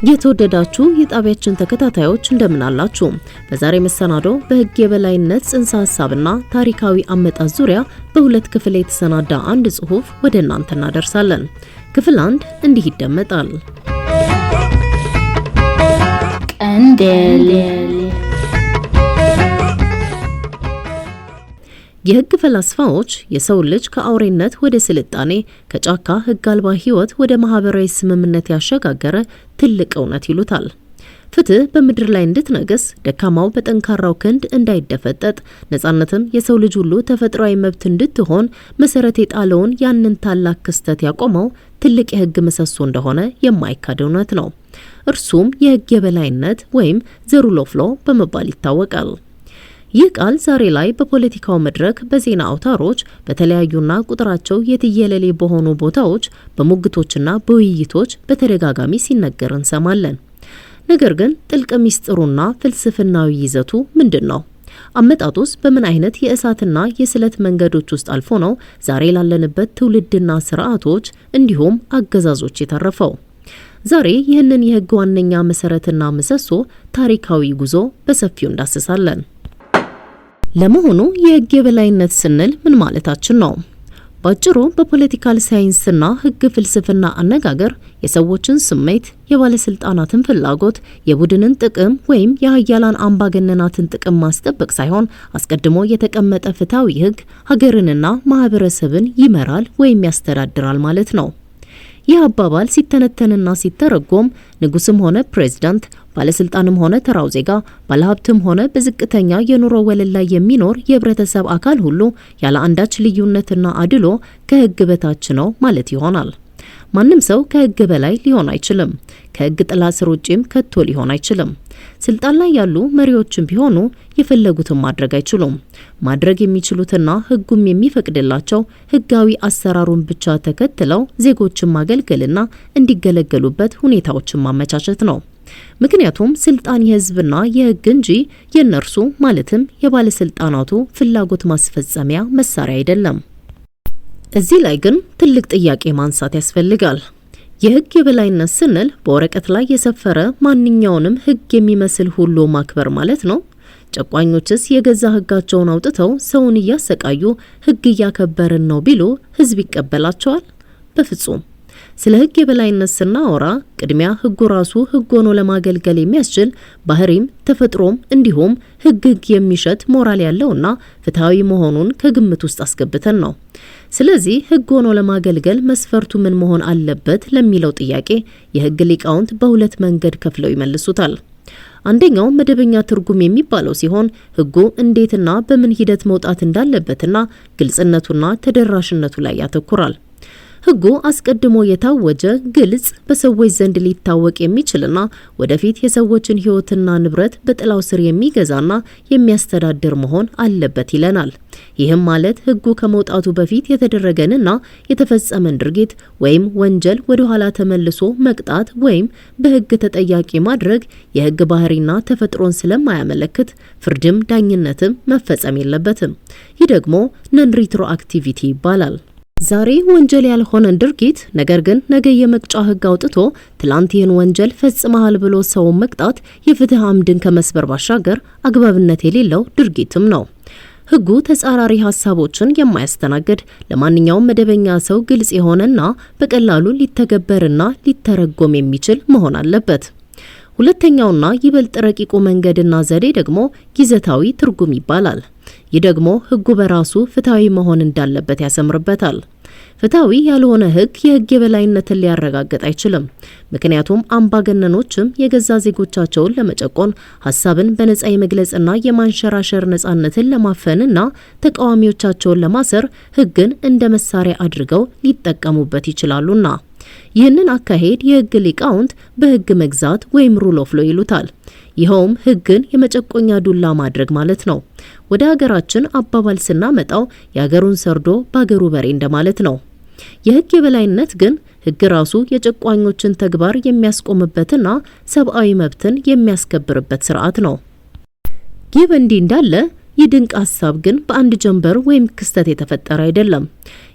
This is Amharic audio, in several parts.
የተወደዳችሁ የጣቢያችን ተከታታዮች እንደምን አላችሁ? በዛሬ መሰናዶ በሕግ የበላይነት ጽንሰ ሐሳብና ታሪካዊ አመጣጥ ዙሪያ በሁለት ክፍል የተሰናዳ አንድ ጽሑፍ ወደ እናንተ እናደርሳለን። ክፍል 1 እንዲህ ይደመጣል። ቀንዴል የሕግ ፈላስፋዎች የሰው ልጅ ከአውሬነት ወደ ስልጣኔ ከጫካ ሕግ አልባ ሕይወት ወደ ማህበራዊ ስምምነት ያሸጋገረ ትልቅ እውነት ይሉታል። ፍትህ በምድር ላይ እንድትነግስ፣ ደካማው በጠንካራው ክንድ እንዳይደፈጠጥ፣ ነጻነትም የሰው ልጅ ሁሉ ተፈጥሯዊ መብት እንድትሆን መሰረት የጣለውን ያንን ታላቅ ክስተት ያቆመው ትልቅ የሕግ ምሰሶ እንደሆነ የማይካድ እውነት ነው። እርሱም የሕግ የበላይነት ወይም ዘ ሩል ኦፍ ሎው በመባል ይታወቃል። ይህ ቃል ዛሬ ላይ በፖለቲካው መድረክ፣ በዜና አውታሮች፣ በተለያዩና ቁጥራቸው የትየለሌ በሆኑ ቦታዎች በሙግቶችና በውይይቶች በተደጋጋሚ ሲነገር እንሰማለን። ነገር ግን ጥልቅ ሚስጥሩና ፍልስፍናዊ ይዘቱ ምንድን ነው? አመጣጡስ በምን አይነት የእሳትና የስለት መንገዶች ውስጥ አልፎ ነው ዛሬ ላለንበት ትውልድና ስርዓቶች እንዲሁም አገዛዞች የተረፈው? ዛሬ ይህንን የሕግ ዋነኛ መሰረትና ምሰሶ ታሪካዊ ጉዞ በሰፊው እንዳስሳለን። ለመሆኑ የሕግ የበላይነት ስንል ምን ማለታችን ነው? ባጭሩ በፖለቲካል ሳይንስና ሕግ ፍልስፍና አነጋገር የሰዎችን ስሜት፣ የባለስልጣናትን ፍላጎት፣ የቡድንን ጥቅም ወይም የሀያላን አምባገነናትን ጥቅም ማስጠበቅ ሳይሆን አስቀድሞ የተቀመጠ ፍትሃዊ ሕግ ሀገርንና ማህበረሰብን ይመራል ወይም ያስተዳድራል ማለት ነው። ይህ አባባል ሲተነተንና ሲተረጎም ንጉስም ሆነ ፕሬዝዳንት፣ ባለስልጣንም ሆነ ተራው ዜጋ፣ ባለሀብትም ሆነ በዝቅተኛ የኑሮ ወለል ላይ የሚኖር የህብረተሰብ አካል ሁሉ ያለ አንዳች ልዩነትና አድሎ ከሕግ በታች ነው ማለት ይሆናል። ማንም ሰው ከሕግ በላይ ሊሆን አይችልም። ከሕግ ጥላ ስር ውጪም ከቶ ሊሆን አይችልም። ስልጣን ላይ ያሉ መሪዎችም ቢሆኑ የፈለጉትን ማድረግ አይችሉም። ማድረግ የሚችሉትና ሕጉም የሚፈቅድላቸው ሕጋዊ አሰራሩን ብቻ ተከትለው ዜጎችን ማገልገልና እንዲገለገሉበት ሁኔታዎችን ማመቻቸት ነው። ምክንያቱም ስልጣን የህዝብና የሕግ እንጂ የእነርሱ ማለትም የባለስልጣናቱ ፍላጎት ማስፈጸሚያ መሳሪያ አይደለም። እዚህ ላይ ግን ትልቅ ጥያቄ ማንሳት ያስፈልጋል። የሕግ የበላይነት ስንል በወረቀት ላይ የሰፈረ ማንኛውንም ሕግ የሚመስል ሁሉ ማክበር ማለት ነው? ጨቋኞችስ የገዛ ሕጋቸውን አውጥተው ሰውን እያሰቃዩ ሕግ እያከበርን ነው ቢሉ ህዝብ ይቀበላቸዋል? በፍጹም። ስለ ሕግ የበላይነት ስናወራ ቅድሚያ ሕጉ ራሱ ሕግ ሆኖ ለማገልገል የሚያስችል ባህሪም ተፈጥሮም እንዲሁም ሕግ የሚሸት ሞራል ያለውና ፍትሃዊ መሆኑን ከግምት ውስጥ አስገብተን ነው። ስለዚህ ሕግ ሆኖ ለማገልገል መስፈርቱ ምን መሆን አለበት ለሚለው ጥያቄ የሕግ ሊቃውንት በሁለት መንገድ ከፍለው ይመልሱታል። አንደኛው መደበኛ ትርጉም የሚባለው ሲሆን ሕጉ እንዴትና በምን ሂደት መውጣት እንዳለበትና ግልጽነቱና ተደራሽነቱ ላይ ያተኩራል። ሕጉ አስቀድሞ የታወጀ ግልጽ፣ በሰዎች ዘንድ ሊታወቅ የሚችልና ወደፊት የሰዎችን ሕይወትና ንብረት በጥላው ስር የሚገዛና የሚያስተዳድር መሆን አለበት ይለናል። ይህም ማለት ሕጉ ከመውጣቱ በፊት የተደረገንና የተፈጸመን ድርጊት ወይም ወንጀል ወደ ኋላ ተመልሶ መቅጣት ወይም በሕግ ተጠያቂ ማድረግ የሕግ ባህሪና ተፈጥሮን ስለማያመለክት ፍርድም ዳኝነትም መፈጸም የለበትም። ይህ ደግሞ ነን ሪትሮአክቲቪቲ ይባላል። ዛሬ ወንጀል ያልሆነን ድርጊት ነገር ግን ነገ የመቅጫ ሕግ አውጥቶ ትላንት ይህን ወንጀል ፈጽመሃል ብሎ ሰውን መቅጣት የፍትህ አምድን ከመስበር ባሻገር አግባብነት የሌለው ድርጊትም ነው። ሕጉ ተጻራሪ ሀሳቦችን የማያስተናግድ ለማንኛውም መደበኛ ሰው ግልጽ የሆነና በቀላሉ ሊተገበርና ሊተረጎም የሚችል መሆን አለበት። ሁለተኛውና ይበልጥ ረቂቁ መንገድና ዘዴ ደግሞ ይዘታዊ ትርጉም ይባላል። ይህ ደግሞ ሕጉ በራሱ ፍትሃዊ መሆን እንዳለበት ያሰምርበታል። ፍትሃዊ ያልሆነ ሕግ የሕግ የበላይነትን ሊያረጋግጥ አይችልም። ምክንያቱም አምባገነኖችም የገዛ ዜጎቻቸውን ለመጨቆን፣ ሀሳብን በነጻ የመግለጽና የማንሸራሸር ነጻነትን ለማፈንና ተቃዋሚዎቻቸውን ለማሰር ሕግን እንደ መሳሪያ አድርገው ሊጠቀሙበት ይችላሉና ይህንን አካሄድ የሕግ ሊቃውንት በሕግ መግዛት ወይም ሩል ኦፍ ሎው ይሉታል። ይኸውም ሕግን የመጨቆኛ ዱላ ማድረግ ማለት ነው። ወደ ሀገራችን አባባል ስናመጣው የሀገሩን ሰርዶ በሀገሩ በሬ እንደማለት ነው። የሕግ የበላይነት ግን ሕግ ራሱ የጨቋኞችን ተግባር የሚያስቆምበትና ሰብአዊ መብትን የሚያስከብርበት ስርዓት ነው። ይህ በእንዲህ እንዳለ ይህ ድንቅ ሐሳብ ግን በአንድ ጀንበር ወይም ክስተት የተፈጠረ አይደለም።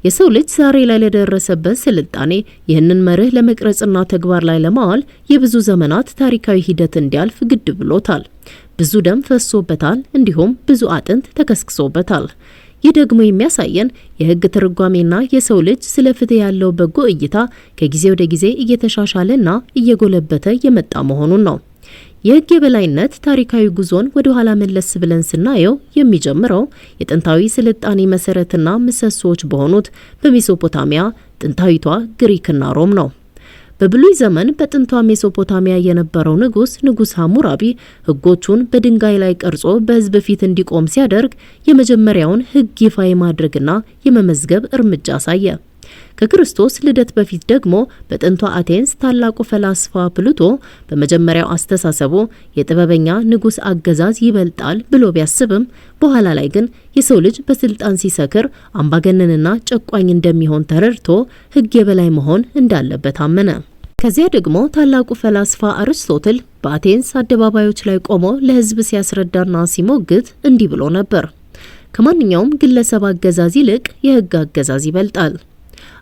የሰው ልጅ ዛሬ ላይ ለደረሰበት ስልጣኔ ይህንን መርህ ለመቅረጽና ተግባር ላይ ለማዋል የብዙ ዘመናት ታሪካዊ ሂደት እንዲያልፍ ግድ ብሎታል። ብዙ ደም ፈሶበታል፣ እንዲሁም ብዙ አጥንት ተከስክሶበታል። ይህ ደግሞ የሚያሳየን የህግ ትርጓሜና የሰው ልጅ ስለ ፍትህ ያለው በጎ እይታ ከጊዜ ወደ ጊዜ እየተሻሻለና እየጎለበተ የመጣ መሆኑን ነው። የህግ የበላይነት ታሪካዊ ጉዞን ወደ ኋላ መለስ ብለን ስናየው የሚጀምረው የጥንታዊ ስልጣኔ መሰረትና ምሰሶዎች በሆኑት በሜሶፖታሚያ፣ ጥንታዊቷ ግሪክና ሮም ነው። በብሉይ ዘመን በጥንቷ ሜሶፖታሚያ የነበረው ንጉስ ሐሙራቢ ህጎቹን በድንጋይ ላይ ቀርጾ በህዝብ ፊት እንዲቆም ሲያደርግ የመጀመሪያውን ህግ ይፋ የማድረግና የመመዝገብ እርምጃ አሳየ። ከክርስቶስ ልደት በፊት ደግሞ በጥንቷ አቴንስ ታላቁ ፈላስፋ ፕሉቶ በመጀመሪያው አስተሳሰቡ የጥበበኛ ንጉስ አገዛዝ ይበልጣል ብሎ ቢያስብም በኋላ ላይ ግን የሰው ልጅ በስልጣን ሲሰክር አምባገነንና ጨቋኝ እንደሚሆን ተረድቶ ህግ የበላይ መሆን እንዳለበት አመነ። ከዚያ ደግሞ ታላቁ ፈላስፋ አርስቶትል በአቴንስ አደባባዮች ላይ ቆሞ ለህዝብ ሲያስረዳና ሲሞግት እንዲህ ብሎ ነበር። ከማንኛውም ግለሰብ አገዛዝ ይልቅ የህግ አገዛዝ ይበልጣል።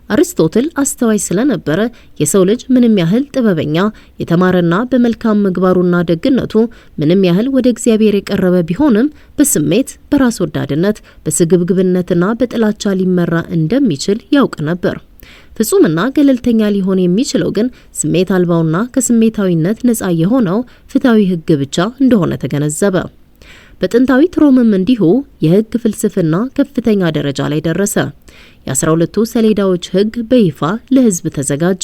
አርስቶትል አስተዋይ ስለነበረ የሰው ልጅ ምንም ያህል ጥበበኛ፣ የተማረና በመልካም ምግባሩና ደግነቱ ምንም ያህል ወደ እግዚአብሔር የቀረበ ቢሆንም በስሜት፣ በራስ ወዳድነት፣ በስግብግብነትና በጥላቻ ሊመራ እንደሚችል ያውቅ ነበር። ፍጹምና ገለልተኛ ሊሆን የሚችለው ግን ስሜት አልባውና ከስሜታዊነት ነፃ የሆነው ፍትሃዊ ህግ ብቻ እንደሆነ ተገነዘበ። በጥንታዊት ሮምም እንዲሁ የህግ ፍልስፍና ከፍተኛ ደረጃ ላይ ደረሰ። የ12ቱ ሰሌዳዎች ህግ በይፋ ለህዝብ ተዘጋጀ።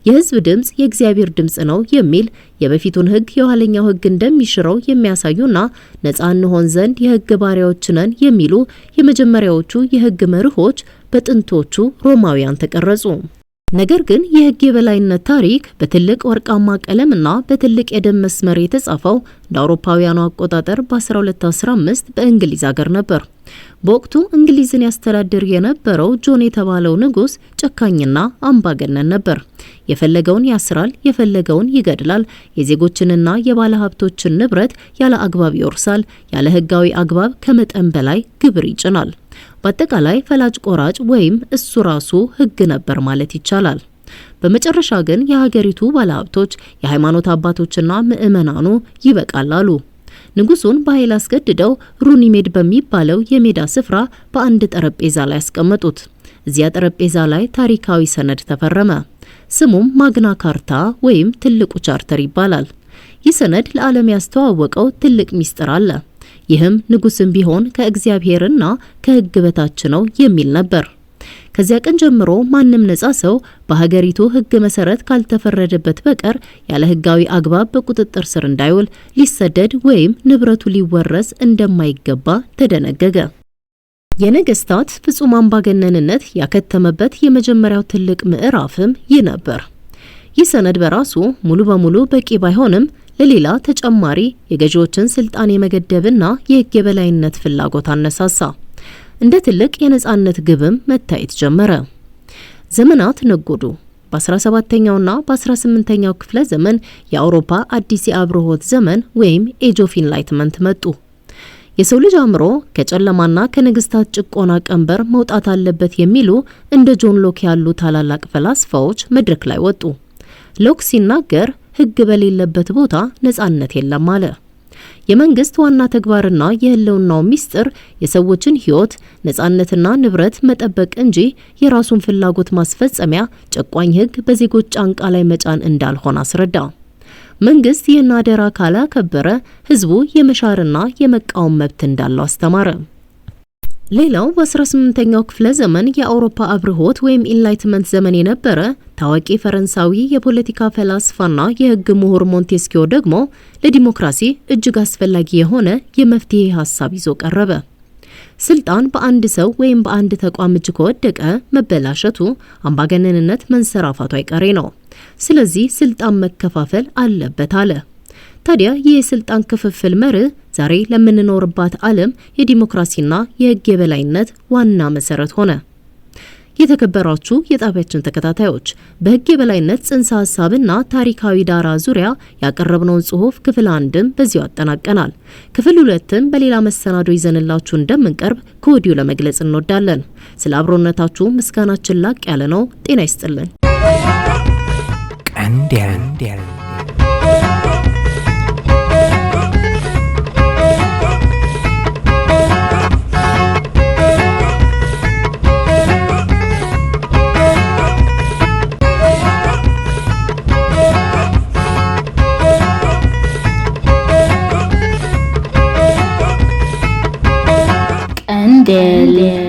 የህዝብ ድምጽ የእግዚአብሔር ድምጽ ነው የሚል የበፊቱን ህግ የኋለኛው ህግ እንደሚሽረው የሚያሳዩና ነፃ እንሆን ዘንድ የህግ ባሪያዎች ነን የሚሉ የመጀመሪያዎቹ የህግ መርሆች በጥንቶቹ ሮማውያን ተቀረጹ። ነገር ግን የህግ የበላይነት ታሪክ በትልቅ ወርቃማ ቀለምና በትልቅ የደም መስመር የተጻፈው እንደ አውሮፓውያኑ አቆጣጠር በ1215 በእንግሊዝ ሀገር ነበር። በወቅቱ እንግሊዝን ያስተዳድር የነበረው ጆን የተባለው ንጉስ ጨካኝና አምባገነን ነበር። የፈለገውን ያስራል፣ የፈለገውን ይገድላል፣ የዜጎችንና የባለሀብቶችን ንብረት ያለ አግባብ ይወርሳል፣ ያለ ህጋዊ አግባብ ከመጠን በላይ ግብር ይጭናል። በአጠቃላይ ፈላጭ ቆራጭ ወይም እሱ ራሱ ህግ ነበር ማለት ይቻላል። በመጨረሻ ግን የሀገሪቱ ባለሀብቶች፣ የሃይማኖት አባቶችና ምዕመናኑ ይበቃል አሉ። ንጉሱን በኃይል አስገድደው ሩኒሜድ በሚባለው የሜዳ ስፍራ በአንድ ጠረጴዛ ላይ ያስቀመጡት። እዚያ ጠረጴዛ ላይ ታሪካዊ ሰነድ ተፈረመ። ስሙም ማግና ካርታ ወይም ትልቁ ቻርተር ይባላል። ይህ ሰነድ ለዓለም ያስተዋወቀው ትልቅ ሚስጥር አለ። ይህም ንጉስም ቢሆን ከእግዚአብሔርና ከህግ በታች ነው የሚል ነበር። ከዚያ ቀን ጀምሮ ማንም ነፃ ሰው በሀገሪቱ ህግ መሰረት ካልተፈረደበት በቀር ያለ ህጋዊ አግባብ በቁጥጥር ስር እንዳይውል፣ ሊሰደድ ወይም ንብረቱ ሊወረስ እንደማይገባ ተደነገገ። የነገስታት ፍጹም አምባገነንነት ያከተመበት የመጀመሪያው ትልቅ ምዕራፍም ይህ ነበር። ይህ ሰነድ በራሱ ሙሉ በሙሉ በቂ ባይሆንም ለሌላ ተጨማሪ የገዢዎችን ስልጣን የመገደብና የህግ የበላይነት ፍላጎት አነሳሳ። እንደ ትልቅ የነጻነት ግብም መታየት ጀመረ። ዘመናት ነጎዱ። በ17ኛውና በ18ኛው ክፍለ ዘመን የአውሮፓ አዲስ የአብርሆት ዘመን ወይም ኤጅ ኦፍ ኢንላይትመንት መጡ። የሰው ልጅ አእምሮ ከጨለማና ከንግስታት ጭቆና ቀንበር መውጣት አለበት የሚሉ እንደ ጆን ሎክ ያሉ ታላላቅ ፈላስፋዎች መድረክ ላይ ወጡ። ሎክ ሲናገር ህግ በሌለበት ቦታ ነጻነት የለም አለ። የመንግስት ዋና ተግባርና የህልውናው ሚስጥር የሰዎችን ህይወት፣ ነጻነትና ንብረት መጠበቅ እንጂ የራሱን ፍላጎት ማስፈጸሚያ ጨቋኝ ህግ በዜጎች ጫንቃ ላይ መጫን እንዳልሆነ አስረዳ። መንግስት ይህን አደራ ካላከበረ ህዝቡ የመሻርና የመቃወም መብት እንዳለው አስተማረ። ሌላው በ18ኛው ክፍለ ዘመን የአውሮፓ አብርሆት ወይም ኢንላይትመንት ዘመን የነበረ ታዋቂ ፈረንሳዊ የፖለቲካ ፈላስፋና የህግ ምሁር ሞንቴስኪዮ ደግሞ ለዲሞክራሲ እጅግ አስፈላጊ የሆነ የመፍትሄ ሀሳብ ይዞ ቀረበ። ስልጣን በአንድ ሰው ወይም በአንድ ተቋም እጅ ከወደቀ መበላሸቱ፣ አምባገነንነት መንሰራፋቱ አይቀሬ ነው። ስለዚህ ስልጣን መከፋፈል አለበት አለ። ታዲያ ይህ የስልጣን ክፍፍል መርህ ዛሬ ለምንኖርባት ዓለም የዲሞክራሲና የህግ የበላይነት ዋና መሰረት ሆነ። የተከበራችሁ የጣቢያችን ተከታታዮች በህግ የበላይነት ጽንሰ ሐሳብና ታሪካዊ ዳራ ዙሪያ ያቀረብነውን ጽሑፍ ክፍል 1ም በዚሁ አጠናቀናል። ክፍል 2ም በሌላ መሰናዶ ይዘንላችሁ እንደምንቀርብ ከወዲሁ ለመግለጽ እንወዳለን። ስለ አብሮነታችሁ ምስጋናችን ላቅ ያለ ነው። ጤና ይስጥልን። Candela